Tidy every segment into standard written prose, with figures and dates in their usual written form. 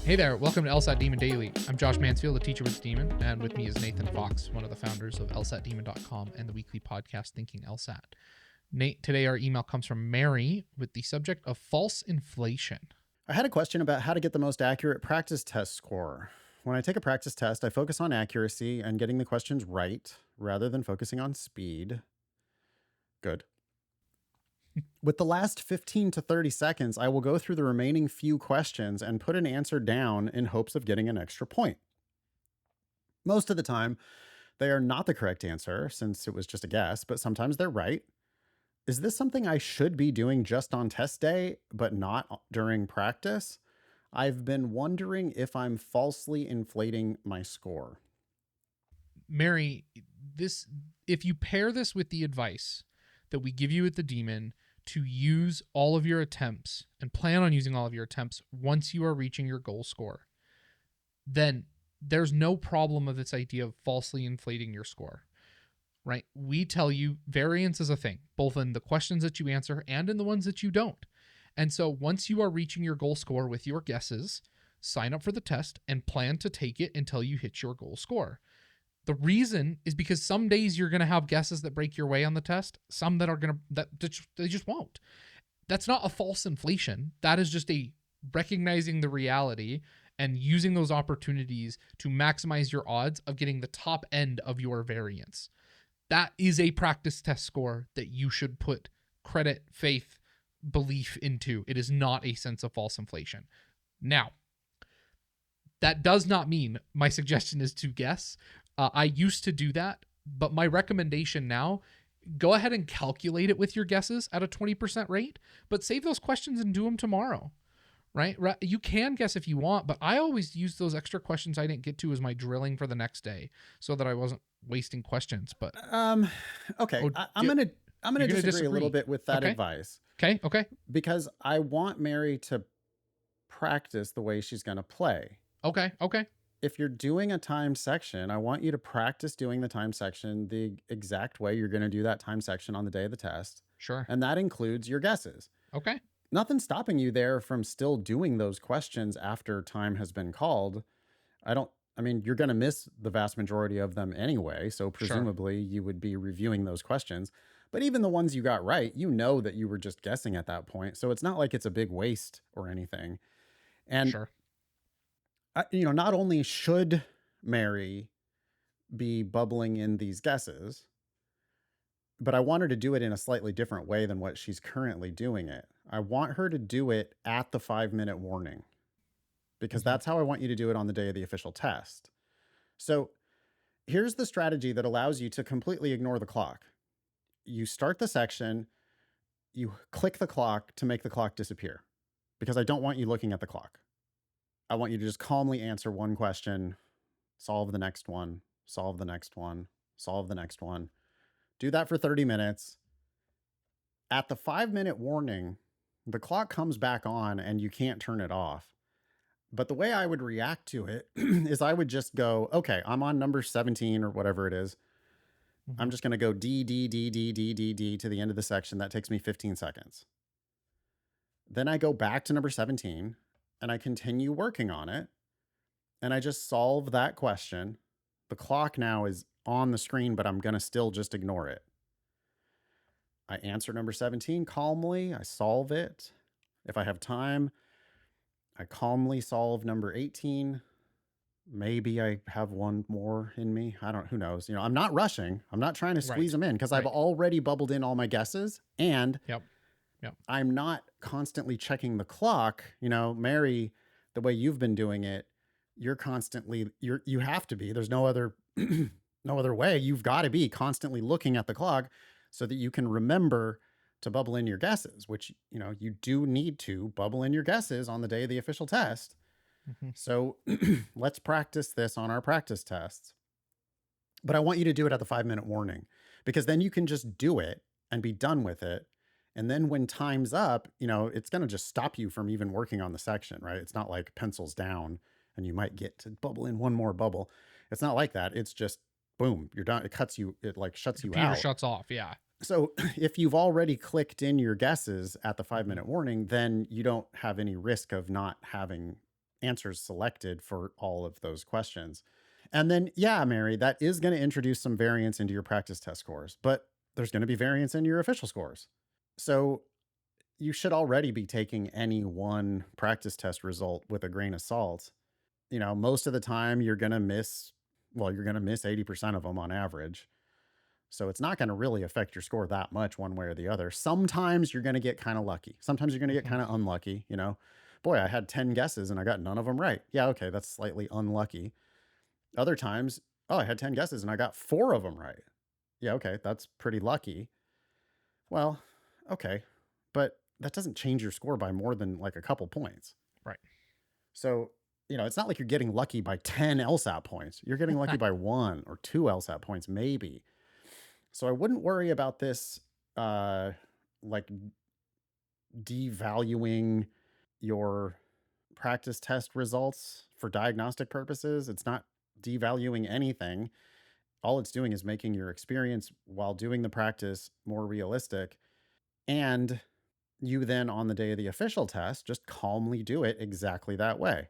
Hey there, welcome to LSAT Demon Daily. I'm Josh Mansfield, a teacher with Demon, and with me is Nathan Fox, one of the founders of LSATdemon.com and the weekly podcast Thinking LSAT. Nate, today our email comes from Mary with the subject of false inflation. I had a question about how to get the most accurate practice test score. When I take a practice test, I focus on accuracy and getting the questions right rather than focusing on speed. Good. With the last 15 to 30 seconds, I will go through the remaining few questions and put an answer down in hopes of getting an extra point. Most of the time, they are not the correct answer since it was just a guess, but sometimes they're right. Is this something I should be doing just on test day, but not during practice? I've been wondering if I'm falsely inflating my score. Mary, if you pair this with the advice that we give you at the Demon to use all of your attempts and plan on using all of your attempts once you are reaching your goal score, then there's no problem of this idea of falsely inflating your score, right? We tell you variance is a thing, both in the questions that you answer and in the ones that you don't. And so once you are reaching your goal score with your guesses, sign up for the test and plan to take it until you hit your goal score. The reason is because some days you're going to have guesses that break your way on the test, some that are going to, they just won't. That's not a false inflation. That is just a recognizing the reality and using those opportunities to maximize your odds of getting the top end of your variance. That is a practice test score that you should put credit, faith, belief into. It is not a sense of false inflation. Now, that does not mean my suggestion is to guess. I used to do that, but my recommendation now, go ahead and calculate it with your guesses at a 20% rate, but save those questions and do them tomorrow, right? You can guess if you want, but I always use those extra questions I didn't get to as my drilling for the next day so that I wasn't wasting questions. But Okay, I'm gonna disagree a little bit with that advice. Okay. Because I want Mary to practice the way she's gonna play. Okay. If you're doing a timed section, I want you to practice doing the timed section the exact way you're going to do that timed section on the day of the test. Sure. And that includes your guesses. Okay. Nothing's stopping you there from still doing those questions after time has been called. You're going to miss the vast majority of them anyway. So presumably you would be reviewing those questions. But even the ones you got right, you know that you were just guessing at that point. So it's not like it's a big waste or anything. And sure. Not only should Mary be bubbling in these guesses, but I want her to do it in a slightly different way than what she's currently doing it. I want her to do it at the 5-minute warning, because that's how I want you to do it on the day of the official test. So here's the strategy that allows you to completely ignore the clock. You start the section, you click the clock to make the clock disappear, because I don't want you looking at the clock. I want you to just calmly answer one question, solve the next one, solve the next one, solve the next one. Do that for 30 minutes. At the 5-minute warning, the clock comes back on and you can't turn it off. But the way I would react to it is I would just go, okay, I'm on number 17 or whatever it is. Mm-hmm. I'm just going to go D to the end of the section. That takes me 15 seconds. Then I go back to number 17. And I continue working on it. And I just solve that question. The clock now is on the screen, but I'm going to still just ignore it. I answer number 17 calmly. I solve it. If I have time, I calmly solve number 18. Maybe I have one more in me. Who knows? I'm not rushing. I'm not trying to squeeze them in because I've already bubbled in all my guesses. And I'm not constantly checking the clock. Mary, the way you've been doing it, you have to be. There's no other way. You've got to be constantly looking at the clock so that you can remember to bubble in your guesses, which, you do need to bubble in your guesses on the day of the official test. Mm-hmm. So let's practice this on our practice tests. But I want you to do it at the 5-minute warning, because then you can just do it and be done with it. And then when time's up, it's going to just stop you from even working on the section, right? It's not like pencils down and you might get to bubble in one more bubble. It's not like that. It's just, boom, you're done. It shuts you out. Computer shuts off. Yeah. So if you've already clicked in your guesses at the 5-minute warning, then you don't have any risk of not having answers selected for all of those questions. And then, yeah, Mary, that is going to introduce some variance into your practice test scores, but there's going to be variance in your official scores. So you should already be taking any one practice test result with a grain of salt. Most of the time you're going to miss, you're going to miss 80% of them on average. So it's not going to really affect your score that much one way or the other. Sometimes you're going to get kind of lucky. Sometimes you're going to get kind of unlucky. Boy, I had 10 guesses and I got none of them right. Yeah, okay, that's slightly unlucky. Other times, I had 10 guesses and I got 4 of them right. Yeah, okay, that's pretty lucky. Well, okay, but that doesn't change your score by more than like a couple points. Right. So, it's not like you're getting lucky by 10 LSAT points. You're getting lucky by 1 or 2 LSAT points, maybe. So I wouldn't worry about this, like devaluing your practice test results for diagnostic purposes. It's not devaluing anything. All it's doing is making your experience while doing the practice more realistic. And you then, on the day of the official test, just calmly do it exactly that way.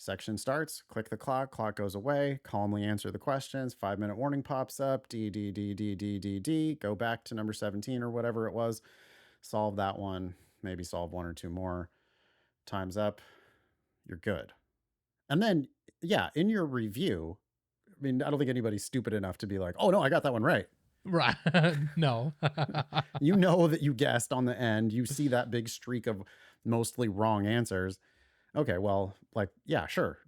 Section starts, click the clock goes away, calmly answer the questions, 5-minute warning pops up, D, D, D, D, D, D, D, go back to number 17 or whatever it was, solve that one, maybe solve 1 or 2 more, time's up, you're good. And then, yeah, in your review, I mean, I don't think anybody's stupid enough to be like, oh no, I got that one right. Right. No. You know that you guessed on the end, you see that big streak of mostly wrong answers. Okay, well, yeah, sure.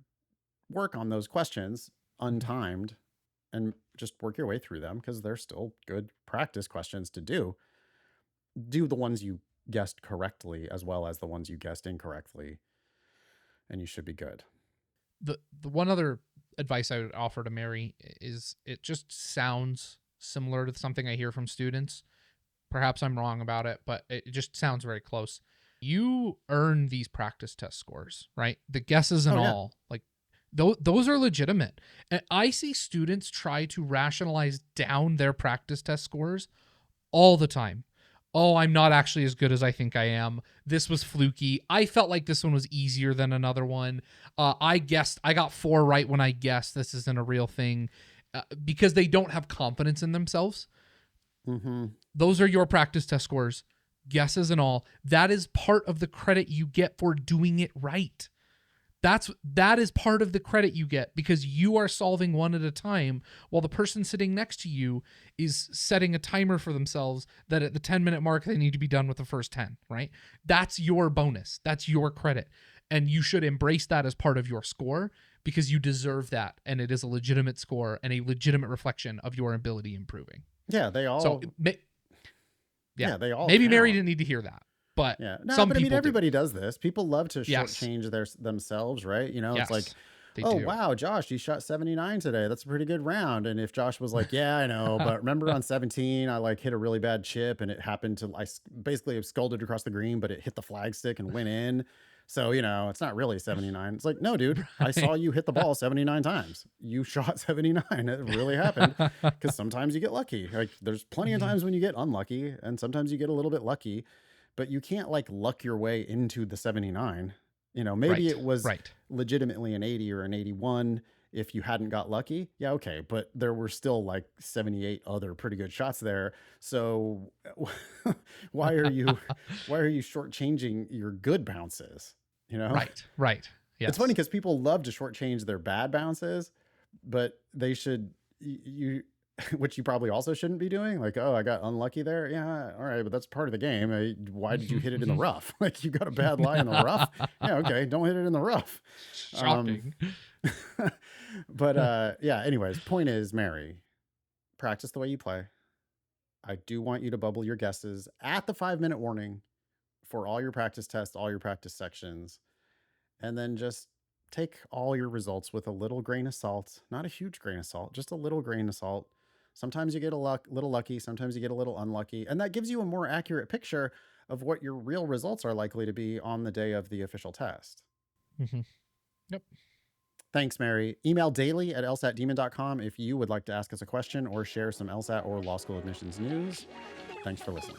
Work on those questions untimed and just work your way through them because they're still good practice questions to do. Do the ones you guessed correctly as well as the ones you guessed incorrectly, and you should be good. The one other advice I would offer to Mary is, it just sounds similar to something I hear from students. Perhaps I'm wrong about it, but it just sounds very close. You earn these practice test scores, right? The guesses and all, like those are legitimate. And I see students try to rationalize down their practice test scores all the time. Oh, I'm not actually as good as I think I am. This was fluky. I felt like this one was easier than another one. I got 4 right when I guessed this isn't a real thing, because they don't have confidence in themselves. Mm-hmm. Those are your practice test scores, guesses and all. That is part of the credit you get for doing it right. That is part of the credit you get because you are solving one at a time while the person sitting next to you is setting a timer for themselves that at the 10-minute mark they need to be done with the first 10, right? That's your bonus. That's your credit. And you should embrace that as part of your score because you deserve that, and it is a legitimate score and a legitimate reflection of your ability improving. Yeah, they all. So, yeah, they all. Maybe count. Mary didn't need to hear that, but yeah, no, some but I mean, people everybody do. does this. People love to shortchange themselves, right? It's like, oh wow, Josh, you shot 79 today. That's a pretty good round. And if Josh was like, yeah, I know, but remember on 17, I hit a really bad chip, and it happened to I basically sculled across the green, but it hit the flagstick and went in. So, it's not really 79. It's like, no, dude, right. I saw you hit the ball 79 times. You shot 79. It really happened. Because sometimes you get lucky. There's plenty of times when you get unlucky, and sometimes you get a little bit lucky, but you can't luck your way into the 79. Maybe it was legitimately an 80 or an 81 if you hadn't got lucky. Yeah, okay. But there were still 78 other pretty good shots there. So why are you shortchanging your good bounces? Right. Yes. It's funny because people love to shortchange their bad bounces, but they should, which you probably also shouldn't be doing. Oh, I got unlucky there. Yeah, all right, but that's part of the game. Why did you hit it in the rough? You got a bad lie in the rough. Yeah, okay, don't hit it in the rough. Shocking. But yeah. Anyways, point is, Mary, practice the way you play. I do want you to bubble your guesses at the 5-minute warning for all your practice tests, all your practice sections, and then just take all your results with a little grain of salt, not a huge grain of salt, just a little grain of salt. Sometimes you get little lucky, sometimes you get a little unlucky, and that gives you a more accurate picture of what your real results are likely to be on the day of the official test. Mm-hmm. Yep. Thanks, Mary. Email daily@lsatdemon.com if you would like to ask us a question or share some LSAT or law school admissions news. Thanks for listening.